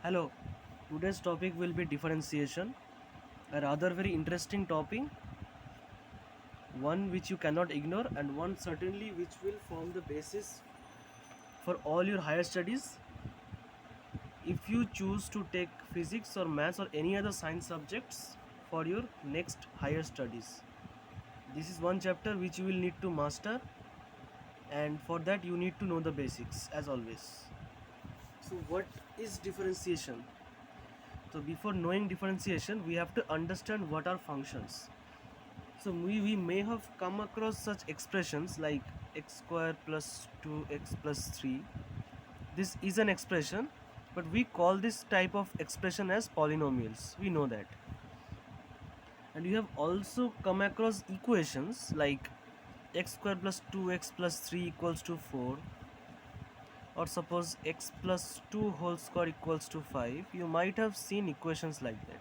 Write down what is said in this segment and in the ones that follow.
Hello, today's topic will be differentiation, a rather very interesting topic, one which you cannot ignore, and one certainly which will form the basis for all your higher studies. If you choose to take physics or maths or any other science subjects for your next higher studies, this is one chapter which you will need to master, and for that, you need to know the basics as always. So, what is differentiation? So, before knowing differentiation, we have to understand what are functions. So we may have come across such expressions like x square plus 2x plus 3. This is an expression, but we call this type of expression as polynomials. We know that. And you have also come across equations like x square plus 2x plus 3 equals to 4, or suppose x plus 2 whole square equals to 5. You might have seen equations like that.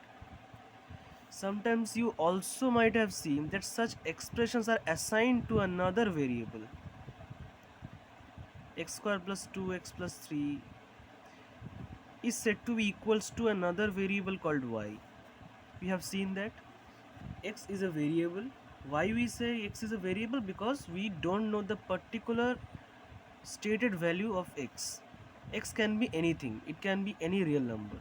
Sometimes you also might have seen that such expressions are assigned to another variable. X square plus 2x plus 3 is said to be equals to another variable called y. We have seen that x is a variable. Why we say x is a variable? Because we don't know the particular stated value of x. X can be anything, it can be any real number.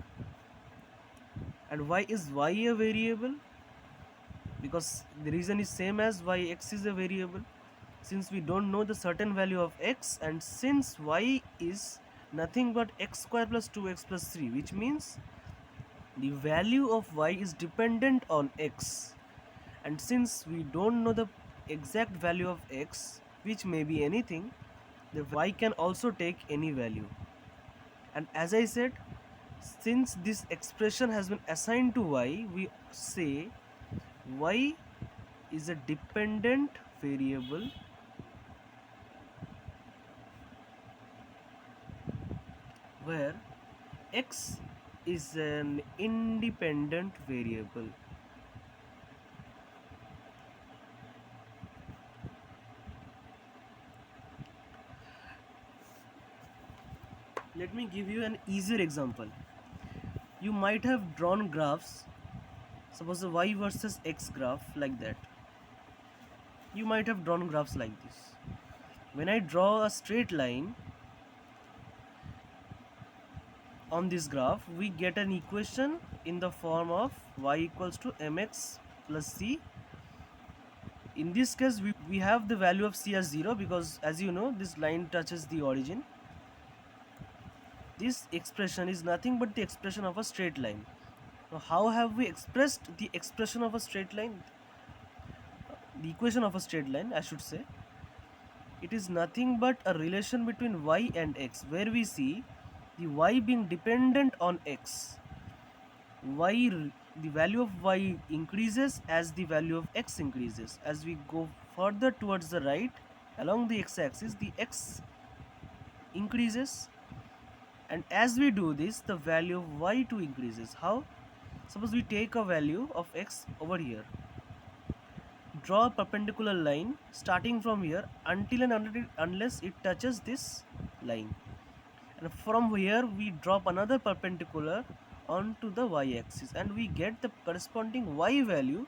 And why is y a variable? Because the reason is same as why x is a variable. Since we don't know the certain value of x, and since y is nothing but x square plus 2x plus 3, which means the value of y is dependent on x, and since we don't know the exact value of x, which may be anything, the y can also take any value. And as I said, since this expression has been assigned to y, we say y is a dependent variable where x is an independent variable. Let me give you an easier example. You might have drawn graphs, suppose a y versus x graph like that. You might have drawn graphs like this. When I draw a straight line on this graph, we get an equation in the form of y equals to mx plus c. In this case, we have the value of c as 0 because, as you know, this line touches the origin. This expression is nothing but the expression of a straight line. Now, how have we expressed the expression of a straight line? The equation of a straight line, I should say. It is nothing but a relation between y and x, where we see the y being dependent on x. The value of y increases as the value of x increases. As we go further towards the right along the x-axis, the x increases, and as we do this, the value of y too increases. How? Suppose we take a value of x over here. Draw a perpendicular line starting from here until and unless it touches this line. And from here we drop another perpendicular onto the y-axis, and we get the corresponding y value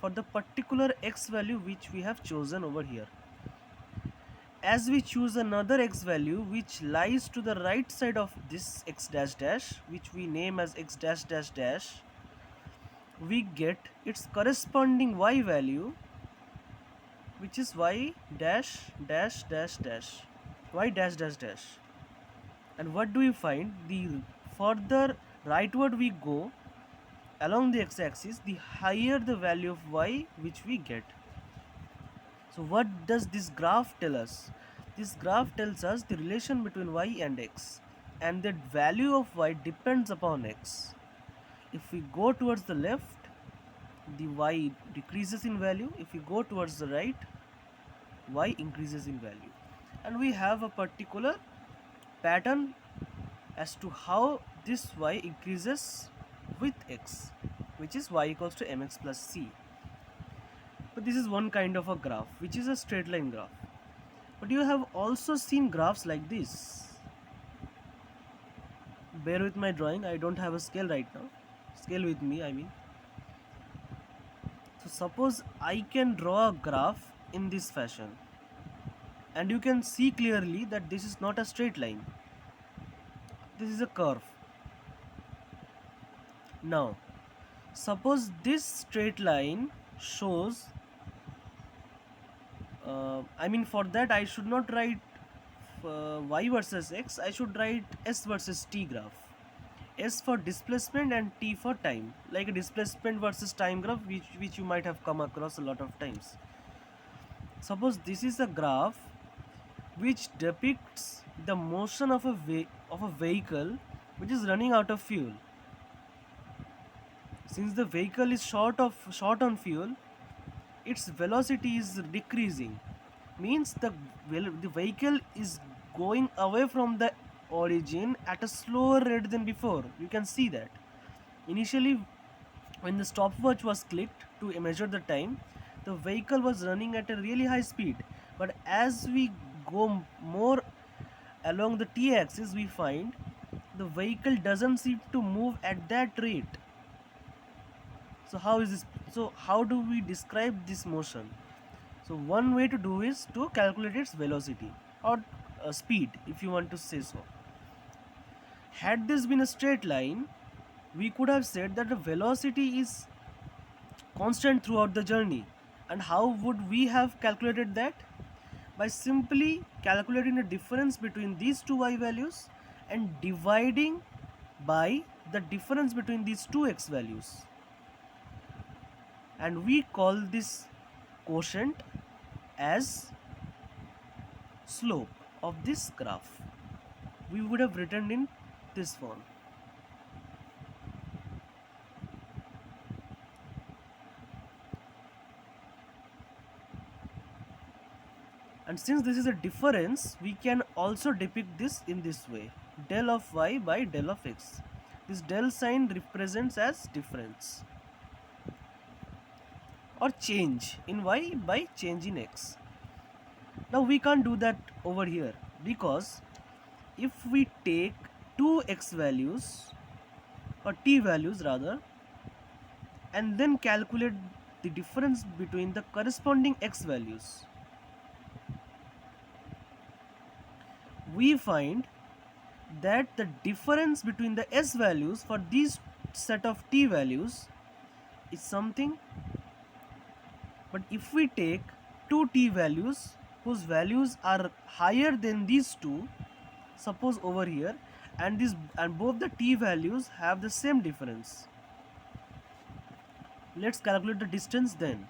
for the particular x value which we have chosen over here. As we choose another x value which lies to the right side of this x dash dash, which we name as x dash dash dash, we get its corresponding y value, which is y dash dash dash dash, y dash dash dash. And what do we find? The further rightward we go along the x-axis, the higher the value of y which we get. So what does this graph tell us? This graph tells us the relation between y and x, and the value of y depends upon x. If we go towards the left, the y decreases in value. If we go towards the right, y increases in value. And we have a particular pattern as to how this y increases with x, which is y equals to mx plus c. But this is one kind of a graph, which is a straight line graph. But you have also seen graphs like this. bear with my drawing. I don't have a scale right now. Scale with me, I mean. So suppose I can draw a graph in this fashion, and you can see clearly that this is not a straight line. This is a curve. Now, suppose this straight line shows, I mean, for that I should not write y versus x, I should write s versus t graph. S for displacement and T for time, like a displacement versus time graph, which you might have come across a lot of times. Suppose this is a graph which depicts the motion of a vehicle which is running out of fuel. Since the vehicle is short on fuel, its velocity is decreasing. Means the vehicle is going away from the origin at a slower rate than before. You can see that. Initially, when the stopwatch was clicked to measure the time, the vehicle was running at a really high speed. But as we go more along the t-axis, we find the vehicle doesn't seem to move at that rate. So how is this? So how do we describe this motion? So one way to do is to calculate its velocity or speed, if you want to say so. Had this been a straight line, we could have said that the velocity is constant throughout the journey. And how would we have calculated that? By simply calculating the difference between these two y values and dividing by the difference between these two x values. And we call this quotient as slope of this graph. We would have written in this form. And since this is a difference, we can also depict this in this way: del of y by del of x. This del sign represents as difference or change in y by change in x. Now we can't do that over here, because if we take two x values or t values rather, and then calculate the difference between the corresponding x values, we find that the difference between the s values for these set of t values is something. But if we take two t values whose values are higher than these two, suppose over here, and both the t values have the same difference, let's calculate the distance then.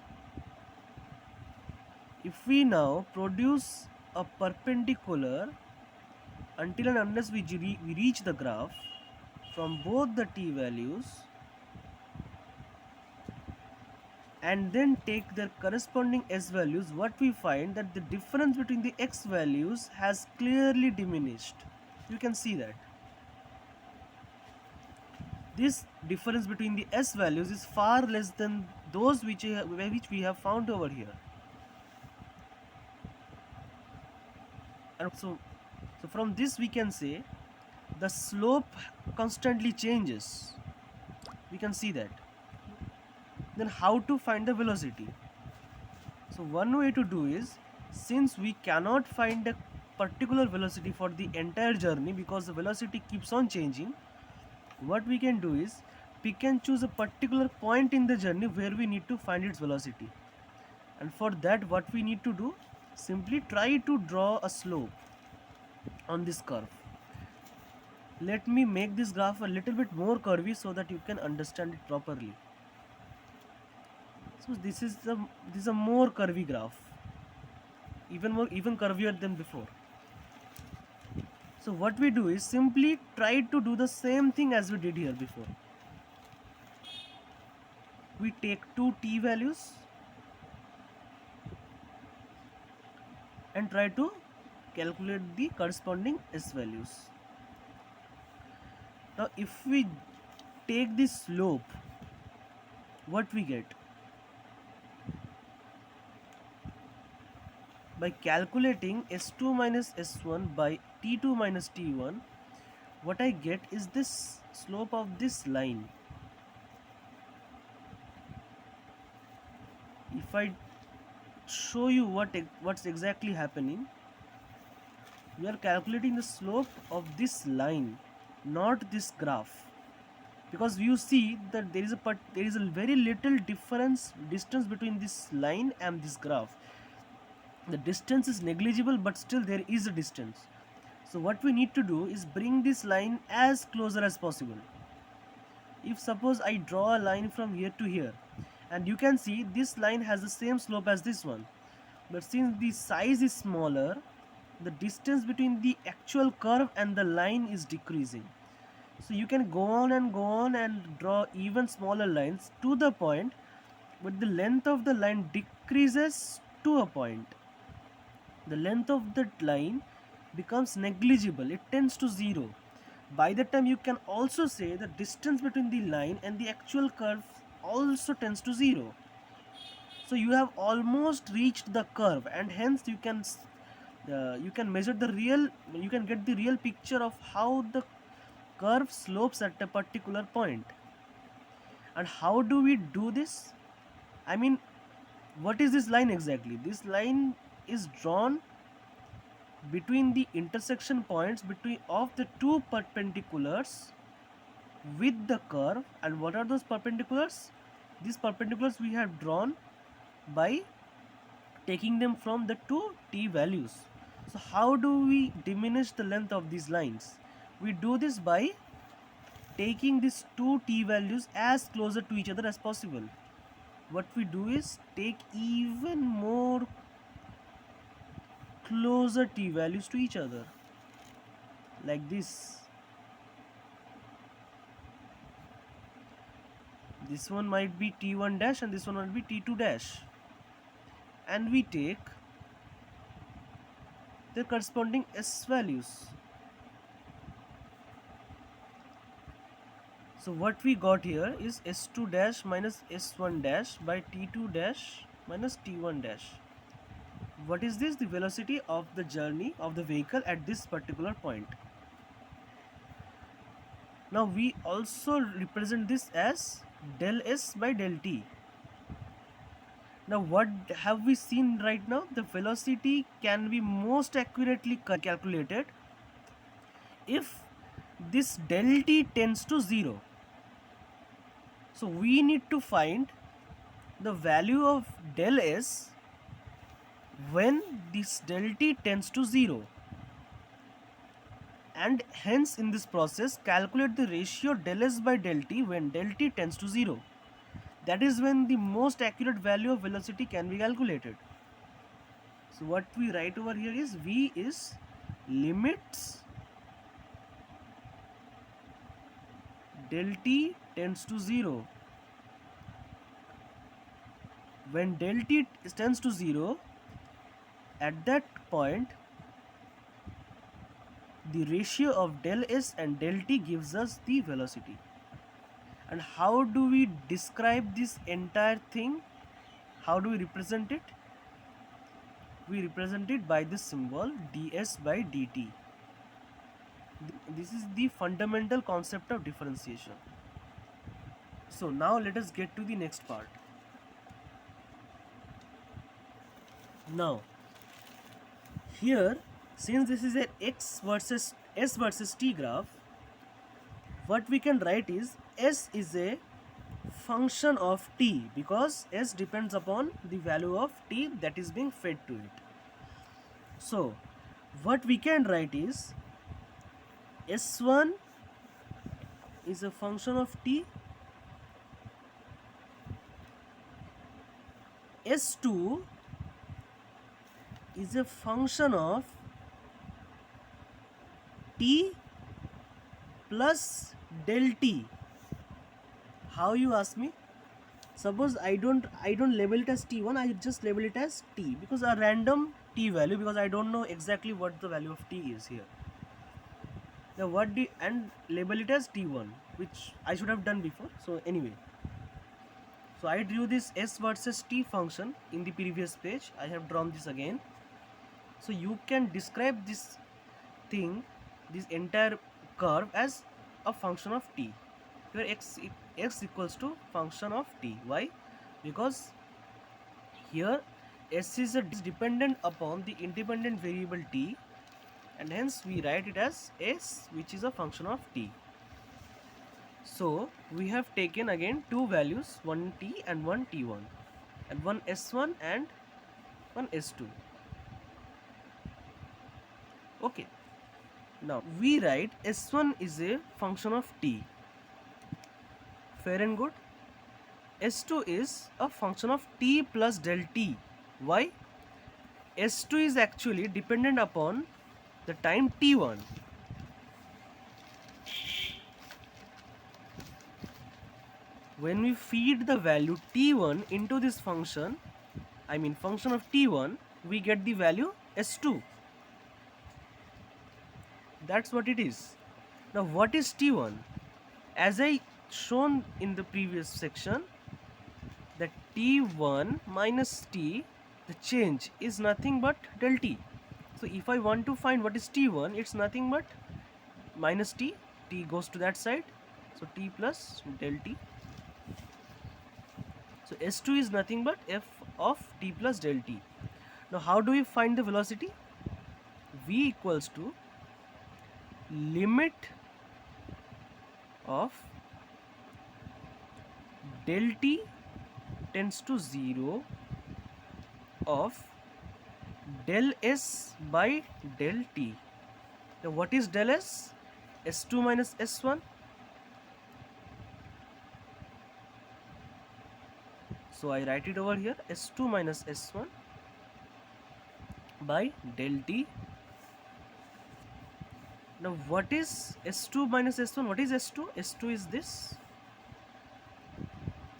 If we now produce a perpendicular until and unless we reach the graph from both the t values, and then take their corresponding s values, what we find that the difference between the x values has clearly diminished. You can see that this difference between the s values is far less than those which we have found over here. And so from this we can say the slope constantly changes. We can see that. Then how to find the velocity? So one way to do is, since we cannot find a particular velocity for the entire journey because the velocity keeps on changing, what we can do is pick and choose a particular point in the journey where we need to find its velocity. And for that, what we need to do, simply try to draw a slope on this curve. Let me make this graph a little bit more curvy so that you can understand it properly. So this is a more curvy graph, even curvier than before. So what we do is simply try to do the same thing as we did here before. We take two t values and try to calculate the corresponding s values. Now if we take this slope, what we get? By calculating s2 minus s1 by t2 minus t1, what I get is this slope of this line. If I show you what's exactly happening, we are calculating the slope of this line, not this graph, because you see that there is a very little distance between this line and this graph. The distance is negligible, but still there is a distance. So what we need to do is bring this line as closer as possible. If suppose I draw a line from here to here, and you can see this line has the same slope as this one, but since the size is smaller, the distance between the actual curve and the line is decreasing. So you can go on and draw even smaller lines to the point, but the length of the line decreases to a point. The length of the line becomes negligible, it tends to zero. By the time you can also say the distance between the line and the actual curve also tends to zero. So you have almost reached the curve, and hence you can measure the real, you can get the real picture of how the curve slopes at a particular point. And how do we do this? I mean, what is this line exactly? This line is drawn between the intersection points between of the two perpendiculars with the curve. And what are those perpendiculars? These perpendiculars we have drawn by taking them from the two t values. So how do we diminish the length of these lines? We do this by taking these two t values as closer to each other as possible. What we do is take even more closer t values to each other, like this. This one might be t1 dash and this one might be t2 dash, and we take the corresponding s values. So what we got here is s2 dash minus s1 dash by t2 dash minus t1 dash. What is this? The velocity of the journey of the vehicle at this particular point. Now we also represent this as del s by del t. Now what have we seen right now? The velocity can be most accurately calculated if this del t tends to 0. So we need to find the value of del s when this del t tends to 0, and hence in this process calculate the ratio del s by del t when del t tends to 0. That is when the most accurate value of velocity can be calculated. So what we write over here is v is limits del t tends to 0. When del t tends to 0, at that point the ratio of del s and del t gives us the velocity. And how do we describe this entire thing? How do we represent it? We represent it by this symbol ds by dt. This is the fundamental concept of differentiation. So now let us get to the next part. Now here, since this is a x versus s versus t graph, what we can write is s is a function of t, because s depends upon the value of t that is being fed to it. So what we can write is s1 is a function of t, s2 is a function of t plus del t. How, you ask me? Suppose I don't label it as t1, I just label it as t, because a random t value, because I don't know exactly what the value of t is here. Now and label it as t1, which I should have done before. So anyway, so I drew this s versus t function in the previous page. I have drawn this again. So you can describe this thing, this entire curve as a function of t, where x equals to function of t. Why? Because here s is dependent upon the independent variable t, and hence we write it as s, which is a function of t. So we have taken again two values, one t and one t1, and one s1 and one s2. Okay, now we write s1 is a function of t, fair and good. S2 is a function of t plus del t. Why? S2 is actually dependent upon the time t1. When we feed the value t1 into this function, I mean function of t1, we get the value s2. That's what it is. Now what is t1? As I shown in the previous section, that t1 minus t, the change is nothing but del t. So if I want to find what is t1, it's nothing but minus t, t goes to that side, so t plus del t. So s2 is nothing but f of t plus del t. Now how do we find the velocity? V equals to limit of del t tends to 0 of del s by del t. Now what is del s? S2 minus s1. So I write it over here, s2 minus s1 by del t. Now what is s2 minus s1? What is s2? S2 is this.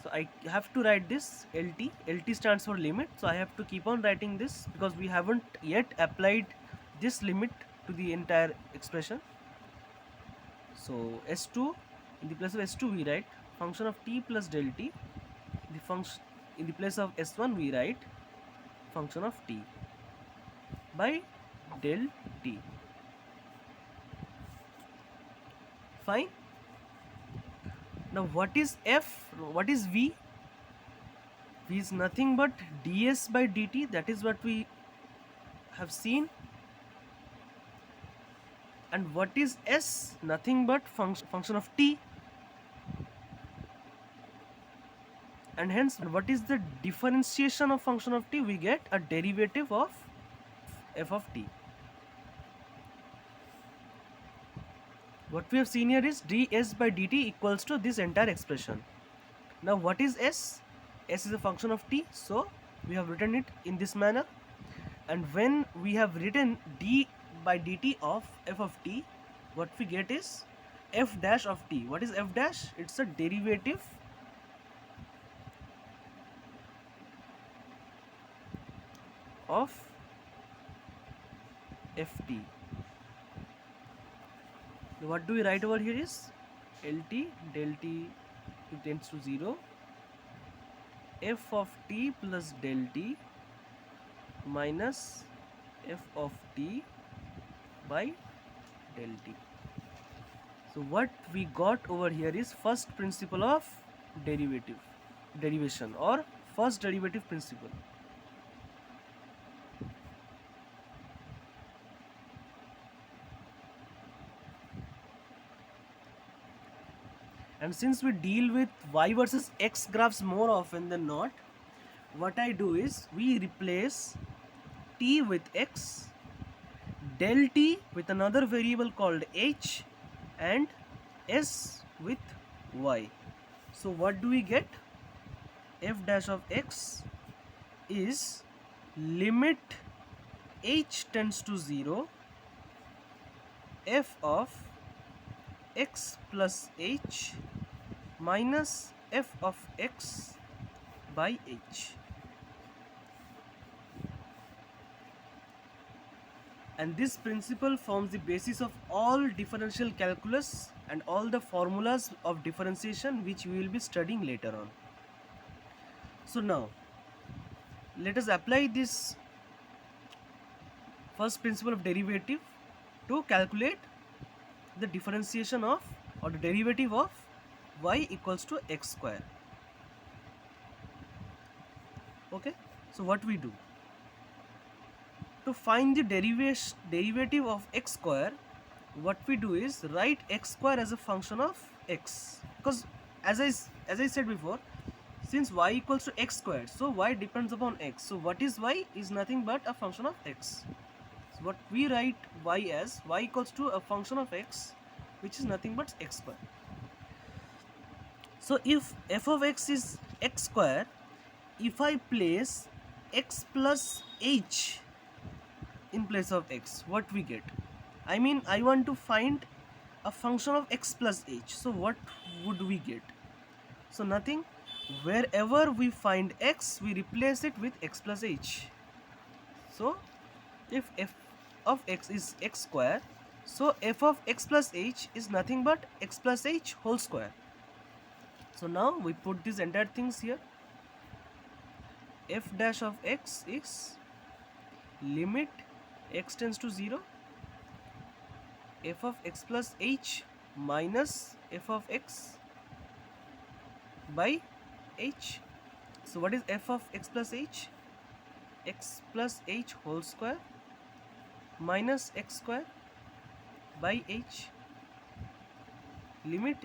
So I have to write this LT. LT stands for limit. So I have to keep on writing this because we haven't yet applied this limit to the entire expression. So S2, in the place of S2 we write function of t plus del t. The function in the place of S1 we write function of t by del t. Fine. Now what is f? What is v? V is nothing but ds by dt. That is what we have seen. And what is s? Nothing but function of t. And hence what is the differentiation of function of t? We get a derivative of f of t. What we have seen here is ds by dt equals to this entire expression. Now what is s? S is a function of t, so we have written it in this manner. And when we have written d by dt of f of t, what we get is f dash of t. What is f dash? It's a derivative of ft. What do we write over here is LT del t tends to 0, f of t plus del t minus f of t by del t. So what we got over here is first principle of derivation or first derivative principle. And since we deal with y versus x graphs more often than not, what I do is we replace t with x, del t with another variable called h, and s with y. So what do we get? F dash of x is limit h tends to 0 f of x plus h minus f of x by h. And this principle forms the basis of all differential calculus and all the formulas of differentiation which we will be studying later on. So now let us apply this first principle of derivative to calculate the differentiation of, or the derivative of, y equals to x square. Okay, so what we do to find the derivative of x square, what we do is write x square as a function of x, because as I said before, since y equals to x squared, so y depends upon x. So what is y is nothing but a function of x. So what we write y as, y equals to a function of x, which is nothing but x square. So if f of x is x square, if I place x plus h in place of x, what we get? I mean, I want to find a function of x plus h. So what would we get? So nothing. Wherever we find x, we replace it with x plus h. So if f of x is x square, so f of x plus h is nothing but x plus h whole square. So now we put these entire things here. F dash of x is limit x tends to 0, f of x plus h minus f of x by h. So what is f of x plus h? X plus h whole square minus x square by h. Limit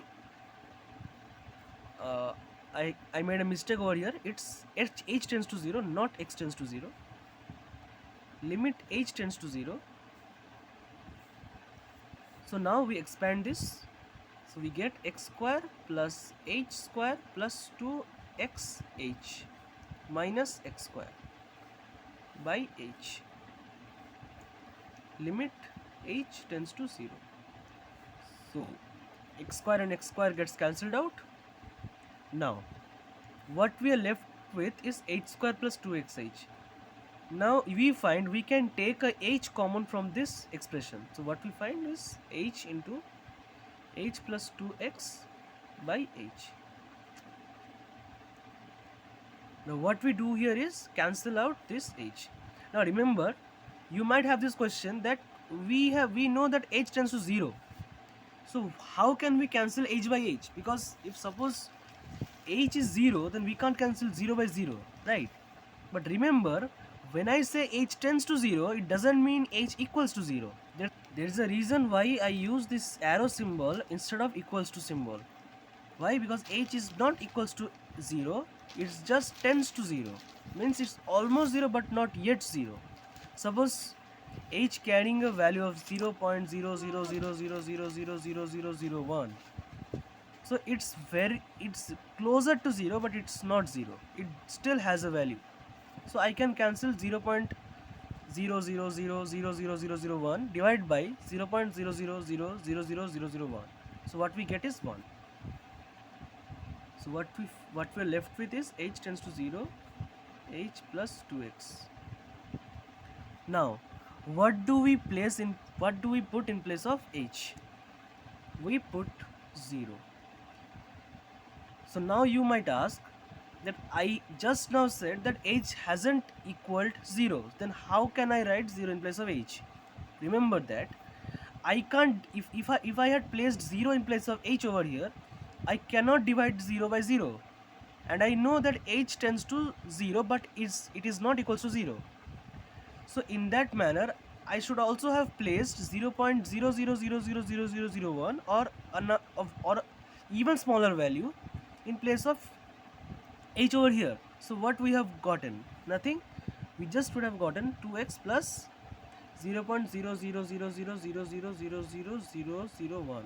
I made a mistake over here. It's h tends to 0, not x tends to 0. Limit h tends to 0. So now we expand this. So we get x square plus h square plus 2xh minus x square by h. Limit h tends to 0. So x square and x square gets cancelled out. Now what we are left with is h square plus 2xh. Now we find we can take a h common from this expression. So what we find is h into h plus 2x by h. Now what we do here is cancel out this h. Now remember, you might have this question that we know that h tends to 0. So how can we cancel h by h? Because if suppose h is 0, then we can't cancel 0 by 0, right? But remember, when I say h tends to 0, it doesn't mean h equals to 0. There's a reason why I use this arrow symbol instead of equals to symbol. Why? Because h is not equals to 0, it just tends to 0. Means it's almost 0 but not yet 0. Suppose h carrying a value of 0.00000000001. So it's closer to 0 but it's not 0. It still has a value. So I can cancel 0.000000001 divided by 0.000000001. So what we get is 1. So what we're left with is h tends to 0, h plus 2x. Now what do we put in place of h? We put 0. So now you might ask that I just now said that h hasn't equaled 0, then how can I write 0 in place of h? Remember that I can't, if I had placed 0 in place of h over here, I cannot divide 0 by 0, and I know that h tends to 0 but it is not equals to 0. So in that manner I should also have placed 0.0000001 or even smaller value in place of h over here. So what we have gotten? Nothing. We just would have gotten 2x plus 0.00000000001.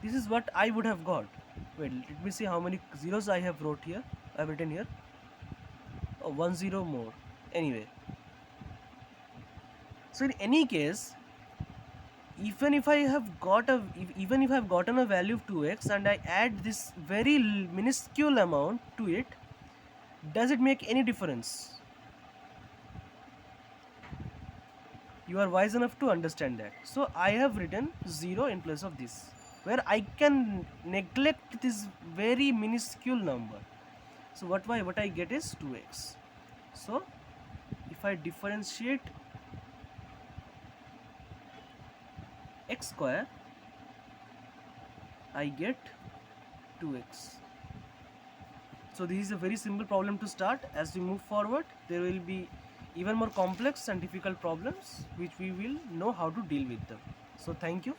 This is what I would have got. Wait, let me see how many zeros I have written here. Oh, 1 0 more. Anyway. So in any case, even if I have gotten a value of 2x and I add this very minuscule amount to it, does it make any difference? You are wise enough to understand that. So I have written 0 in place of this, where I can neglect this very minuscule number. So what I get is 2x. So if I differentiate x square, I get 2x. So this is a very simple problem to start. As we move forward, there will be even more complex and difficult problems which we will know how to deal with them. So thank you.